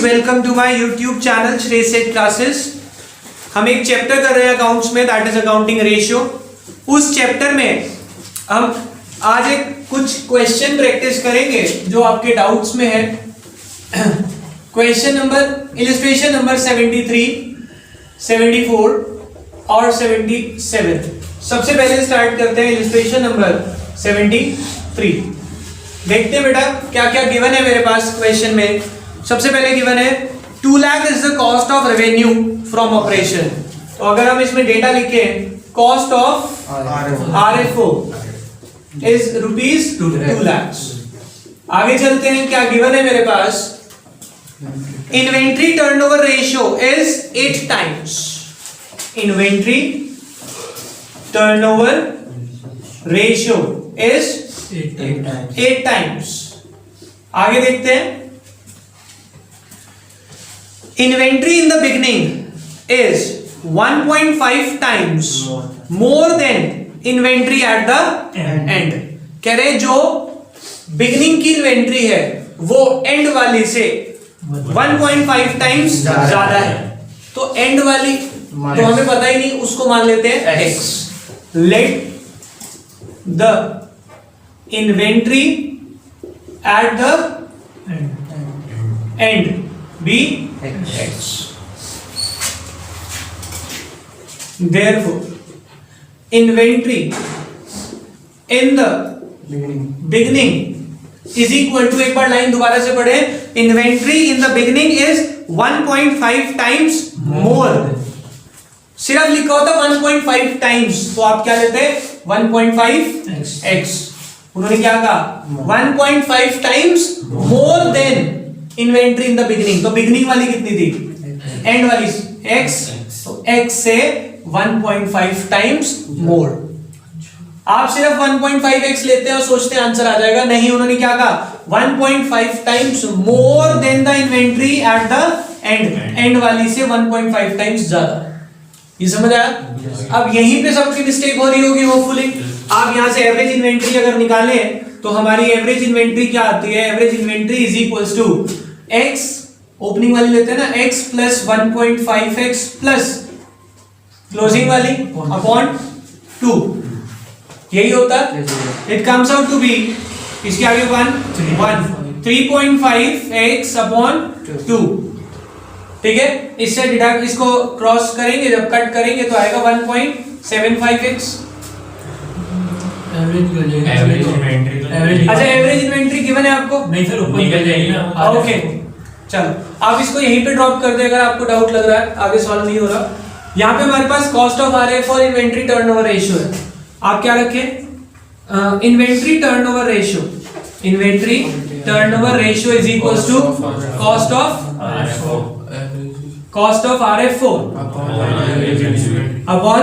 Welcome to my YouTube channel Shrey Seth classes. हम एक chapter कर रहे हैं अकाउंट्स में, दैट इज अकाउंटिंग रेशियो। उस चैप्टर में हम आज एक कुछ क्वेश्चन प्रैक्टिस करेंगे जो आपके डाउट्स में है। क्वेश्चन नंबर इलस्ट्रेशन नंबर 73, 74 और 77। सबसे पहले स्टार्ट करते हैं इलस्ट्रेशन नंबर 73। देखते हैं बेटा क्या क्या गिवन है मेरे पास क्वेश्चन में। सबसे पहले गिवन है 2 lakh is the cost of revenue from operation. तो अगर हम इसमें डेटा लिखे cost of RFO is rupees 2 lakh. आगे चलते हैं, क्या गिवन है मेरे पास, inventory turnover ratio is 8 times. Inventory turnover ratio is 8 times. आगे देखते हैं, inventory in the beginning is 1.5 times more than inventory at the end. कह रहे जो बिगनिंग की इन्वेंट्री है वो एंड वाली से 1.5 टाइम्स ज्यादा है। तो एंड वाली तो हमें पता ही नहीं, उसको मान लेते हैं x। Let the inventory at the end be x। Therefore, inventory in the beginning is equal to, एक बार लाइन दोबारा से पढ़े, inventory in the beginning is 1.5 times more। सिर्फ लिखा होता 1.5 टाइम्स, तो आप क्या लेते हैं 1.5x। उन्होंने क्या कहा 1.5 times more than inventory in the beginning. तो बिगिनिंग वाली कितनी थी, एंड वाली x, तो x से 1.5 टाइम्स मोर। आप सिर्फ 1.5x लेते हैं और सोचते हैं आंसर आ जाएगा, नहीं, उन्होंने क्या कहा 1.5 times more then the inventory at the and. And वाली से 1.5 टाइम्स ज्यादा। ये समझ आया? अब यहीं पे सबकी मिस्टेक हो रही होगी होपफुली। आप यहां से एवरेज इन्वेंट्री अगर निकालें तो हमारी एवरेज इन्वेंट्री क्या आती है, average inventory is equals to x, opening वाली लेते हैं ना, x plus 1.5x plus closing वाली अपॉन 2। यही होता है। It comes out to be, इसके आगे 3.5x अपॉन 2। ठीक है, इससे डिडक्ट, इसको क्रॉस करेंगे, जब कट करेंगे तो आएगा 1.75x। अच्छा, एवरेज इन्वेंट्री गिवन है आपको, नहीं सर ऊपर निकल जाएगी ना। ओके, चलो आप इसको यहीं पे ड्रॉप कर दे अगर आपको डाउट लग रहा है, आगे सॉल्व नहीं हो रहा। यहाँ पे हमारे पास कॉस्ट ऑफ RF और इन्वेंट्री टर्नओवर रेशियो है। आप क्या रखें, inventory turnover ratio, inventory turnover ratio is equals to cost of RFO upon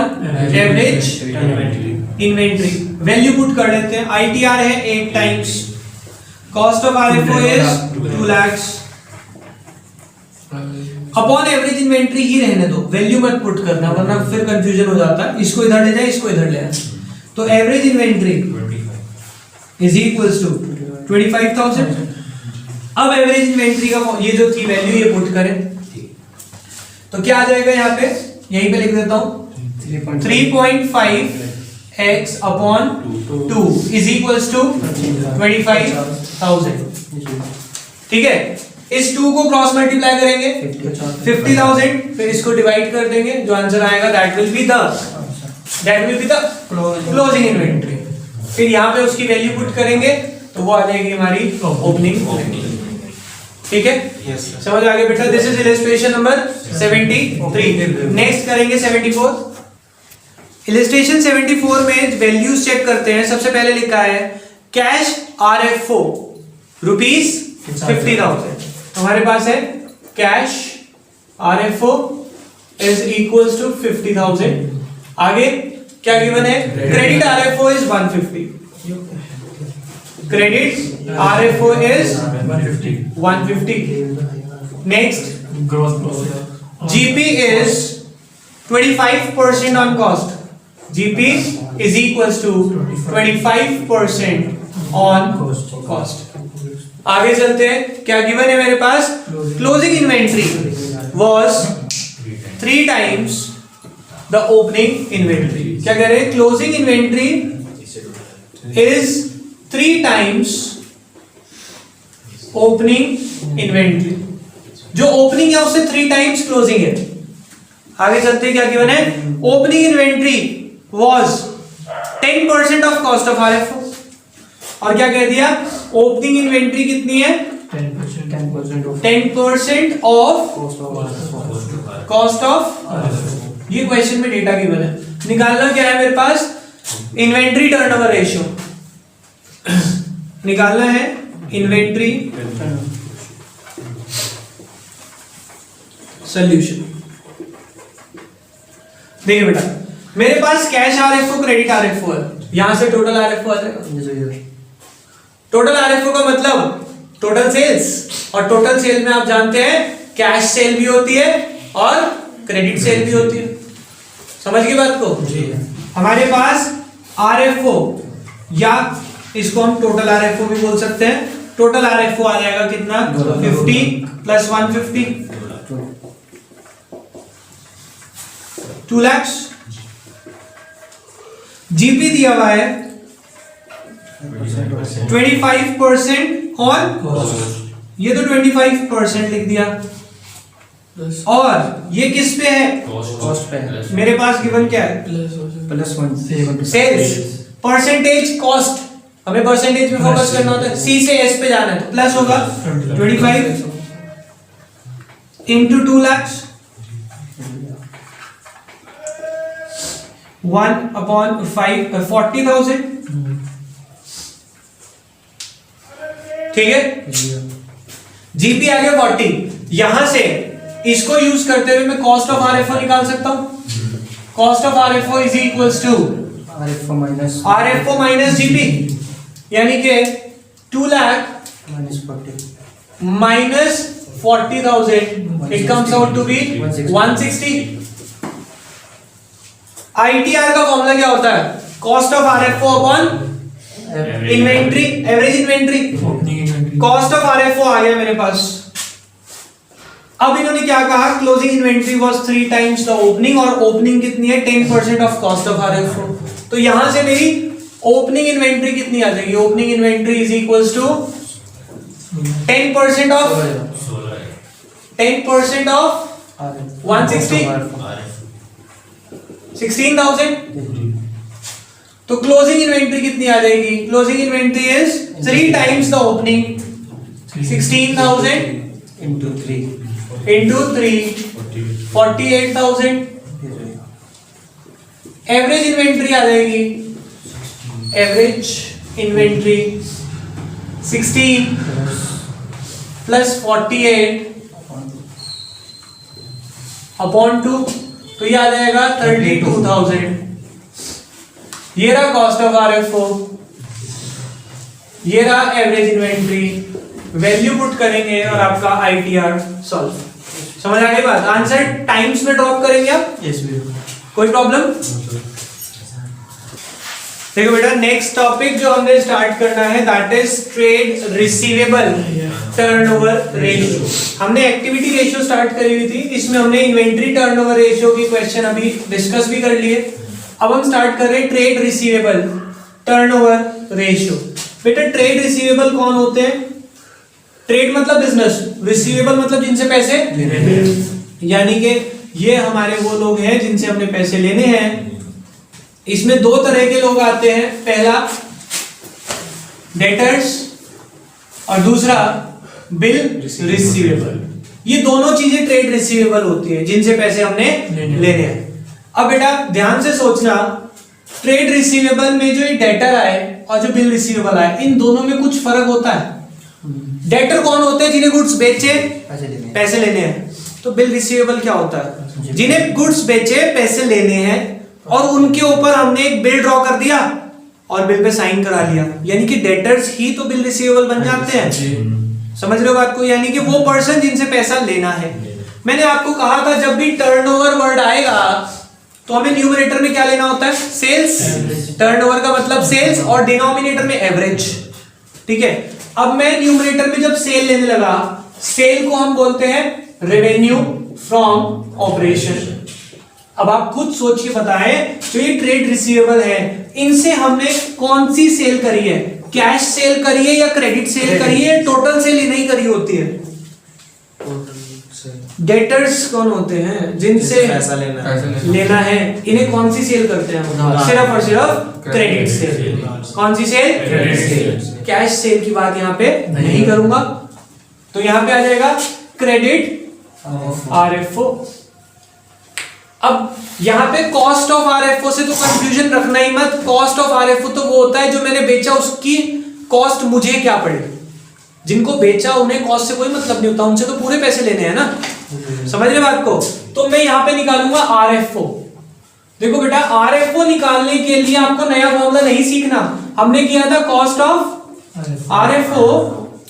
average inventory. Value put कर देते हैं, ITR है 8 times, cost of RFO is 2 lakhs upon average inventory ही रहने दो, वैल्यू मत पुट करना वरना फिर कंफ्यूजन हो जाता है। इसको इधर ले जाए, इसको इधर ले आए। तो average inventory is equals to 25,000। अब एवरेज इन्वेंट्री का ये जो थी वैल्यू, ये पुट करें तो क्या आ जाएगा, यहाँ पे यहीं पे लिख देता हूं 3.5x upon 2 is equals to 25,000। ठीक है, इस 2 को क्रॉस मल्टीप्लाई करेंगे 50,000, फिर इसको डिवाइड कर देंगे, जो आंसर आएगा that will be the closing inventory. फिर यहाँ पे उसकी वैल्यू पुट करेंगे तो वो आ जाएगी हमारी ओपनिंग। ठीक है, समझ आ गया बेटा? This is illustration number 73। Next करेंगे 74। इलस्ट्रेशन 74 में वैल्यूज चेक करते हैं। सबसे पहले लिखा है कैश RFO रुपीज 50,000। हमारे पास है cash RFO is equals to 50,000। आगे क्या गिवन है, credit RFO is 150। Credit RFO is 150। Next GP is 25% on cost. GP is equals to 25% on cost। आगे चलते हैं, क्या गिवन है मेरे पास, closing inventory was 3 times the opening inventory. क्या कह रहे हैं, closing inventory is 3 times opening inventory. जो ओपनिंग है उससे 3 टाइम्स क्लोजिंग है। आगे चलते हैं, क्या गिवन है, opening inventory was 10% of cost of RFO. और क्या कह दिया, ओपनिंग इन्वेंट्री कितनी है, 10% ऑफ कॉस्ट ऑफ। ये क्वेश्चन में डेटा गिवन है, निकालना क्या है मेरे पास, इन्वेंट्री टर्नओवर रेशियो निकालना है, इन्वेंट्री सॉल्यूशन। देखिए बेटा, मेरे पास कैश आरएफओ क्रेडिट आरएफओ है, यहां से टोटल आरएफओ आ जाएगा। टोटल आरएफओ का मतलब टोटल सेल्स, और टोटल सेल में आप जानते हैं कैश सेल भी होती है और क्रेडिट सेल भी होती है। समझ गए बात को जी। हमारे पास आरएफओ, या इसको हम टोटल आरएफओ भी बोल सकते हैं। टोटल आरएफओ आ जाएगा कितना, 50 प्लस 150, 2 लाख। जीपी दिया हुआ है 25% ऑन, ये तो 25% लिख दिया, और ये किस पे है, कॉस्ट पे है। मेरे पास गिवन क्या है, +1 सेल्स परसेंटेज कॉस्ट, हमें परसेंटेज में फोकस करना होता है, सी से एस पे जाना है, तो प्लस होगा 25 इंटू 2 लाख, 1/5 40,000। ठीक है, जीपी आ गया 40। यहां से इसको यूज करते हुए मैं कॉस्ट ऑफ आरएफओ निकाल सकता हूं। Cost of RFO is equals to RFO minus GP, यानी कि 2 lakh minus 40,000, it comes out to be 160। ITR का फॉर्मूला क्या होता है, cost of RFO upon inventory, average inventory. Cost of RFO आ गया मेरे पास। अब इन्होंने क्या कहा, closing inventory was 3 times the opening, और ओपनिंग कितनी है, 10% ऑफ कॉस्ट ऑफ आरएफओ। तो यहां से मेरी ओपनिंग इन्वेंट्री कितनी आ जाएगी, opening inventory is equals to 10% of 160, 16,000। तो क्लोजिंग इन्वेंट्री कितनी आ जाएगी, closing inventory is 3 times the opening, 16,000 into 3 into 3 48,000। Average inventory आ जाएगी, एवरेज इन्वेंट्री 16 प्लस 48 अपॉन 2, तो ये आ जाएगा 32,000। ये रहा कॉस्ट ऑफ आरएफओ, ये रहा एवरेज इन्वेंट्री, वैल्यू पुट करेंगे और आपका आईटीआर सॉल्व। समझ आ गई बात, आंसर टाइम्स में ड्रॉप करेंगे आप, कोई प्रॉब्लम। देखो बेटा, नेक्स्ट टॉपिक जो हमने स्टार्ट करना है that is trade receivable turnover ratio. हमने एक्टिविटी रेशियो स्टार्ट करी हुई थी, इसमें हमने इन्वेंट्री टर्नओवर रेशियो की क्वेश्चन अभी डिस्कस भी कर लिए। अब हम स्टार्ट कर रहे हैं ट्रेड रिसीवेबल टर्नओवर रेशियो। बेटा ट्रेड रिसीवेबल कौन होते हैं, ट्रेड मतलब बिजनेस, रिसीवेबल मतलब जिनसे पैसे लेने, यानी कि ये हमारे वो लोग हैं जिनसे हमने पैसे लेने हैं। इसमें 2 तरह के लोग आते हैं, पहला डेटर्स और दूसरा बिल रिसीवेबल। ये दोनों चीजें ट्रेड रिसीवेबल होती हैं जिनसे पैसे हमने लेने हैं। अब बेटा ध्यान से सोचना, ट्रेड रिसीवेबल में जो ये डेटर आए और जो बिल रिसीवेबल आए, इन दोनों में कुछ फर्क होता है। डेटर कौन होते हैं, जिन्हें गुड्स बेचे पैसे लेने हैं। तो बिल रिसीवेबल क्या होता है, जिन्हें गुड्स बेचे पैसे लेने हैं और उनके ऊपर हमने एक बिल ड्रॉ कर दिया और बिल पे साइन करा लिया, यानी कि डेटर्स ही तो बिल रिसीवेबल बन जाते हैं। समझ रहे हो बात को, यानी कि वो पर्सन जिनसे पैसा लेना है। मैंने आपको कहा था जब भी टर्नओवर वर्ड आएगा तो हमें न्यूमरेटर में क्या लेना होता है, सेल्स। टर्नओवर का मतलब सेल्स और डिनोमिनेटर में एवरेज। ठीक है, अब मैं न्यूमरेटर में जब सेल लेने लगा, सेल को हम बोलते हैं रेवेन्यू फ्रॉम ऑपरेशन। अब आप खुद सोच के बताएं, जो ये ट्रेड रिसीवेबल है, इनसे हमने कौन सी सेल करी है? कैश सेल करी है या क्रेडिट सेल करी है? टोटल सेल ही नहीं करी होती है। डेटर्स कौन होते हैं? जिनसे पैसा लेना है, इन्हें कौन सी सेल करते हैं? सिर्फ और सिर्फ क्रेडिट सेल। कौन सी sale? Credit sale. Cash sale की बात यहाँ पे नहीं करूंगा, तो यहाँ पे आ जाएगा क्रेडिट आरएफओ। अब यहाँ पे कॉस्ट ऑफ आरएफओ से तो कंफ्यूजन रखना ही मत। कॉस्ट ऑफ आरएफओ तो वो होता है जो मैंने बेचा, उसकी कॉस्ट मुझे क्या पड़े। जिनको बेचा उन्हें कॉस्ट से कोई मतलब नहीं होता, उनसे तो पूरे पैसे लेने हैं ना। समझ रहे बात को? तो मैं यहाँ पे निकालूंगा आरएफओ। देखो बेटा, आरएफओ निकालने के लिए आपको नया फॉर्मूला नहीं सीखना। हमने किया था cost of RFO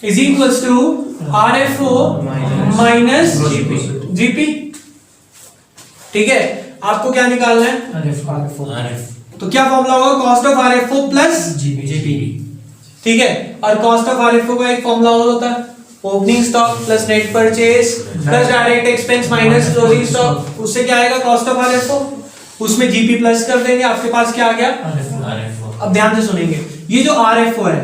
is equals to RFO minus GP. ठीक है, आपको क्या निकालना है? तो क्या फॉर्मूला होगा? Cost of RFO plus GP. ठीक है, और कॉस्ट ऑफ आरएफओ का एक फॉर्मूला और होता है opening stock plus net purchase plus direct expense minus closing stock. उससे क्या आएगा? Cost of RFO. उसमें जीपी प्लस कर देंगे, आपके पास क्या आ गया? अब ध्यान से सुनेंगे, ये जो आरएफओ है,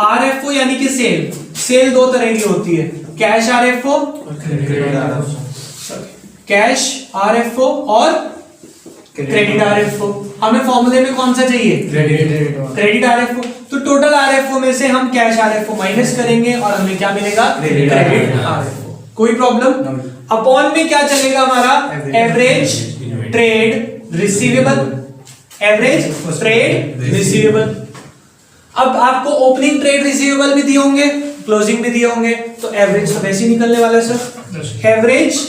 आरएफओ यानी कि सेल। सेल दो तरह की होती है, कैश आरएफओ, कैश आरएफओ और क्रेडिट आरएफओ। हमें फॉर्मूले में कौन सा चाहिए? Credit RFO. तो टोटल आरएफओ में से हम कैश आरएफओ माइनस करेंगे और हमें क्या मिलेगा? Credit RFO. कोई प्रॉब्लम? अपॉन में क्या चलेगा हमारा? Average trade receivable. Average trade receivable. अब आपको ओपनिंग ट्रेड रिसीवेबल भी दिए होंगे, क्लोजिंग भी दिए होंगे, तो एवरेज तो वैसे ही निकलने वाला है sir. Average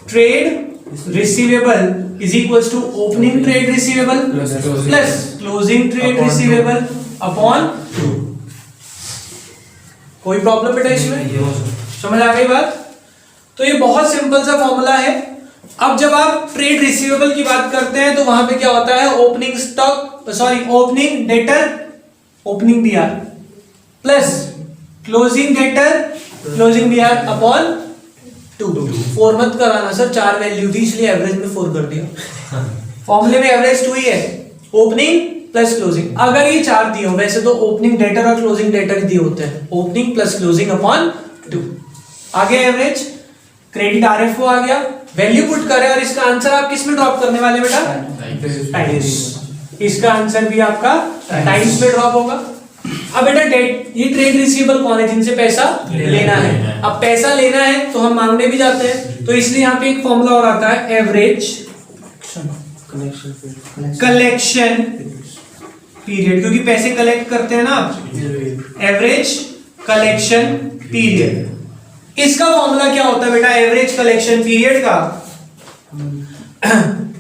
trade receivable is equals to opening trade receivable plus closing trade receivable upon 2। कोई प्रॉब्लम बेटा इसमें? समझ आ गई बात? तो ये बहुत सिंपल सा फॉर्मूला है। अब जब आप ट्रेड रिसीवेबल की बात करते हैं तो वहां पे क्या होता है? Opening stock, sorry opening debtor, opening BR plus closing debtor, closing BR upon 2। 4 मत कराना सर, 4 वैल्यू थी इसलिए एवरेज में 4 कर दिया। फॉर्मूले में एवरेज 2 ही है, ओपनिंग प्लस क्लोजिंग। अगर ये 4 दिए हो, वैसे तो ओपनिंग डेटर और क्लोजिंग डेटर दिए होते हैं, ओपनिंग प्लस क्लोजिंग अपॉन 2। आगे एवरेज क्रेडिट आरएफओ आ गया, वैल्यू पुट करें और इसका आंसर आप किस में ड्रॉप करने वाले बेटा? टाइम्स। इसका आंसर भी आपका टाइम्स में ड्रॉप होगा। अब बेटा डेट, ये ट्रेड रिसीवेबल कौन है? जिनसे पैसा लेना है। अब पैसा लेना है तो हम मांगने भी जाते हैं, तो इसलिए यहाँ पे एक फॉर्मूला और आता है एवरेज कलेक्शन पीरियड, क्योंकि पैसे कलेक्ट करते हैं ना आप। एवरेज कलेक्शन पीरियड, इसका फॉर्मूला क्या होता है बेटा? एवरेज कलेक्शन पीरियड का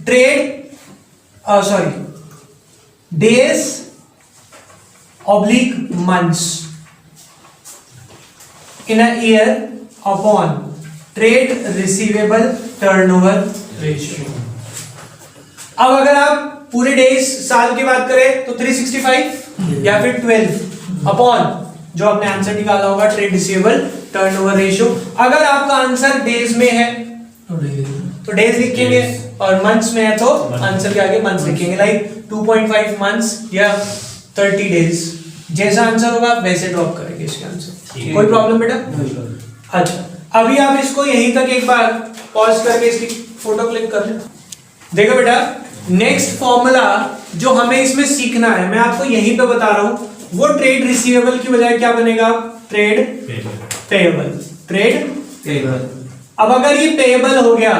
trade days oblique months in a year upon trade receivable turnover ratio. अब अगर आप पूरे डेज साल की बात करें तो 365 या फिर 12 अपॉन जो आपने आंसर निकाला होगा ट्रेड रिसीवेबल टर्नओवर रेशियो। अगर आपका आंसर डेज में है तो डेज लिखेंगे और मंथ्स में है तो आंसर के आगे मंथ्स लिखेंगे, लाइक 2.5 मंथ्स या 30 डेज। जैसा आंसर होगा आप वैसे ड्रॉप करेंगे इसके आंसर। कोई प्रॉब्लम बेटा? अच्छा, अभी आप इसको यहीं तक एक बार पॉज करके इसकी फोटो क्लिक कर लें। देखो बेटा, नेक्स्ट फॉर्मूला जो हमें इसमें सीखना है, मैं आपको यहीं पे बता रहा हूं, वो ट्रेड रिसीवेबल की बजाय क्या बनेगा? Trade payable. Trade payable. अब अगर ये पेएबल हो गया,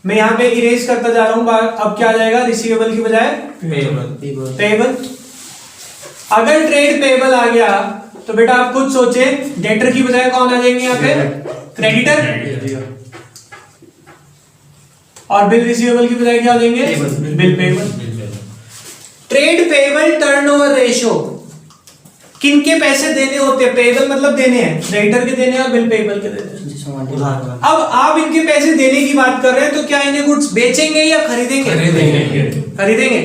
मैं यहां पे इरेज करता जा रहा हूं, अब क्या आ जाएगा? रिसीवेबल की बजाय पेएबल। अगर ट्रेड पेएबल आ गया तो बेटा आप खुद सोचे, डेटर की बजाय कौन आ जाएंगे यहाँ पे? क्रेडिटर। और बिल रिसीवेबल की बजाय क्या आ जाएंगे? Bill payable. Trade payable turnover ratio, किनके पैसे देने होते हैं? पेएबल मतलब देने हैं, क्रेडिटर के देने हैं और बिल पेएबल के देने हैं। अब आप इनके पैसे देने की बात कर रहे हैं, तो क्या इन्हें गुड्स बेचेंगे या खरीदेंगे? खरीदेंगे।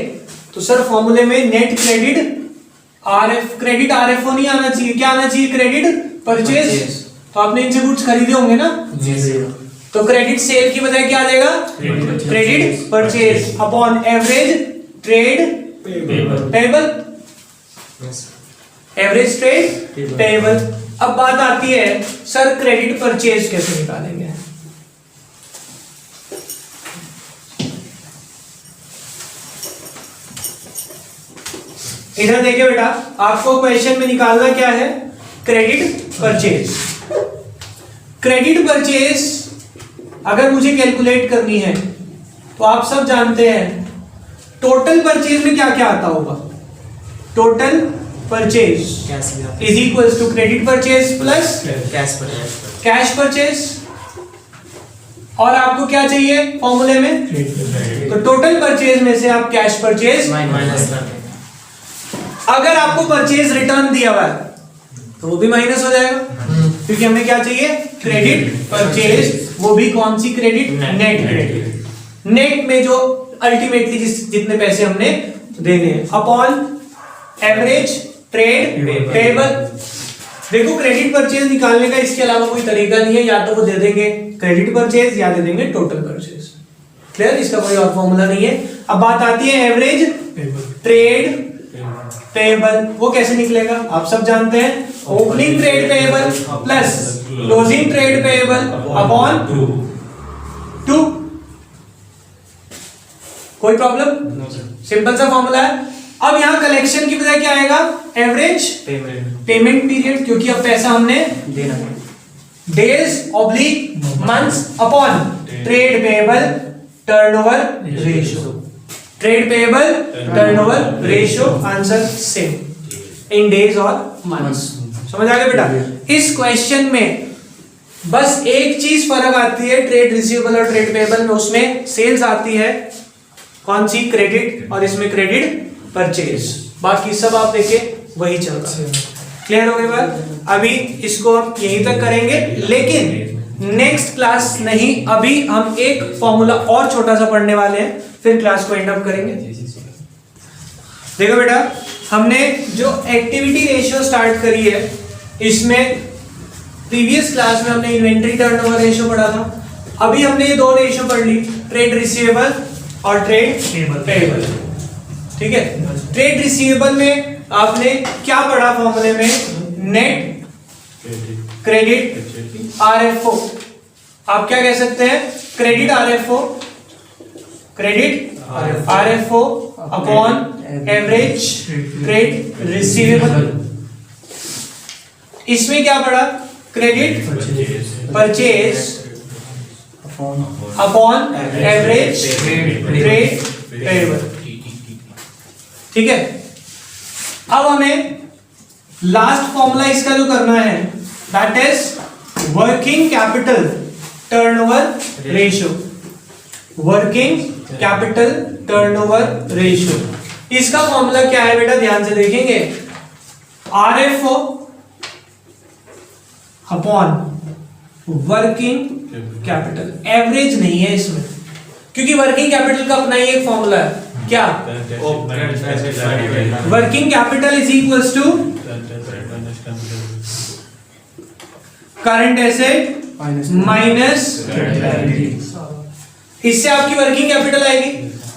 तो सर फॉर्मूले में net credit RF credit RFO नहीं आना चाहिए, क्या आना चाहिए? Credit purchase. तो आपने इनसे गुड्स खरीदे होंगे ना, तो क्रेडिट सेल की बजाय क्या आ जाएगा? Credit purchase upon average trade payable, average trade payable. अब बात आती है सर क्रेडिट परचेज कैसे निकालेंगे? इधर देखिए बेटा, आपको क्वेश्चन में निकालना क्या है? Credit purchase. क्रेडिट परचेज अगर मुझे कैलकुलेट करनी है तो आप सब जानते हैं टोटल परचेज में क्या क्या आता होगा? Total purchase is equals to credit purchase plus cash purchase. और आपको क्या चाहिए फॉर्मूले में? तो टोटल परचेज में से आप कैश परचेज माइनस। अगर आपको परचेज रिटर्न दिया हुआ है तो वो भी माइनस हो जाएगा, क्योंकि हमें क्या चाहिए? Credit purchase. वो भी कौन सी क्रेडिट? Net credit. नेट में जो अल्टीमेटली जितने पैसे हमने देने हैं अपॉन एवरेज ट्रेड पेबल। देखो क्रेडिट परचेज निकालने का इसके अलावा कोई तरीका नहीं है, या तो वो दे देंगे क्रेडिट परचेज या दे देंगे टोटल परचेज। क्लियर? इसका कोई और फॉर्मूला नहीं है। अब बात आती है एवरेज ट्रेड पेबल। वो कैसे निकलेगा? आप सब जानते हैं, opening trade payable plus closing trade payable upon 2। कोई प्रॉब्लम? सिंपल सा फॉर्मूला है। अब यहां कलेक्शन की बजाय क्या आएगा? एवरेज पेमेंट पीरियड, क्योंकि अब पैसा हमने देना है। Days oblique months upon trade payable turnover ratio. Trade payable turnover ratio, answer same in days और मंथ्स। समझ आ गया बेटा? इस क्वेश्चन में बस एक चीज फर्क आती है ट्रेड रिसीवेबल और ट्रेड पेबल में, उसमें सेल्स आती है कौन सी? क्रेडिट, और इसमें क्रेडिट परचेज। बाकी सब आप देखिए वही चल रहा है। क्लियर हो गई बात? अभी इसको हम यहीं तक करेंगे, लेकिन नेक्स्ट क्लास नहीं, अभी हम एक फॉर्मूला और छोटा सा पढ़ने वाले हैं, फिर क्लास को एंड अप करेंगे। देखो बेटा, हमने जो एक्टिविटी रेशियो स्टार्ट करी है, इसमें प्रीवियस क्लास में हमने इन्वेंट्री टर्नओवर रेशियो पढ़ा था। अभी हमने ये दो रेशियो पढ़ ली, ट्रेड रिसीवेबल और ट्रेड पेएबल। ठीक है? ट्रेड रिसीवेबल में आपने क्या पढ़ा फॉर्मूले में? Net credit RFO। आप क्या कह सकते हैं? Credit RFO, credit RFO upon average trade receivable. इसमें क्या पढ़ा? Credit purchase upon average trade payable. ठीक है? अब हमें लास्ट फॉर्मूला इसका जो करना है, that is working capital turnover ratio. Working capital turnover ratio, इसका फॉर्मूला क्या है बेटा? ध्यान से देखेंगे, RFO upon working capital. Average नहीं है इसमें, क्योंकि वर्किंग कैपिटल का अपना ही एक फॉर्मूला है। क्या? Working capital is equals to current asset minus, इससे आपकी वर्किंग कैपिटल आएगी।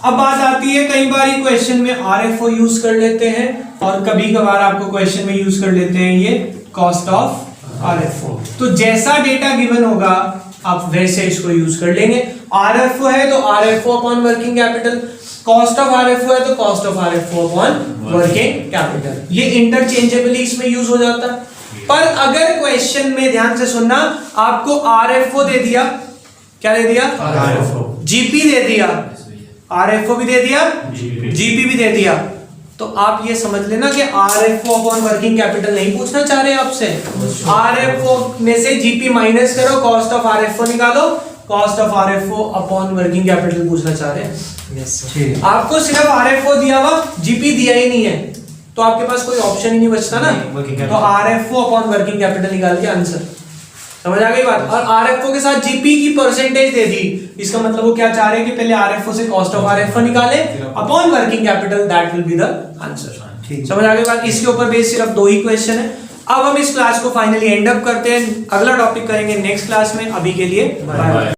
अब बात आती है, कई बार क्वेश्चन में RFO यूज कर लेते हैं और कभी कभार आपको क्वेश्चन में यूज कर लेते हैं ये कॉस्ट ऑफ RFO। तो जैसा डेटा गिवन होगा आप वैसे इसको यूज कर लेंगे। RFO है तो RFO upon working capital, cost of RFO है तो cost of RFO upon working capital. ये इंटरचेंजेबली इसमें यूज हो जाता है। पर अगर क्वेश्चन में ध्यान से सुनना, आपको RFO दे दिया, क्या दे दिया? RFO। GP दे दिया, RFO भी दे दिया, GP भी दे दिया, तो आप ये समझ लेना कि RFO अपॉन वर्किंग कैपिटल नहीं पूछना चाह रहे आपसे। RFO में से GP माइनस करो, कॉस्ट ऑफ RFO निकालो, cost of RFO upon working capital पूछना चाह रहे हैं। आपको सिर्फ RFO दिया हुआ, GP दिया ही नहीं है, तो आपके पास कोई ऑप्शन ही नहीं बचता ना। तो RFO अपॉन वर्किंग कैपिटल निकाल के आंसर। समझ आ गई बात? और RFO के साथ GP की परसेंटेज दे दी, इसका मतलब वो क्या चाह रहे हैं कि पहले RFO से कॉस्ट ऑफ RFO निकाले upon working capital, that will be the answer. ठीक। समझ आ गई बात। इसके ऊपर बेस सिर्फ 2 ही क्वेश्चन है। अब हम इस क्लास को फाइनली एंड अप करते हैं, अगला टॉपिक करेंगे नेक्स्ट क्लास में। अभी के लिए बाय।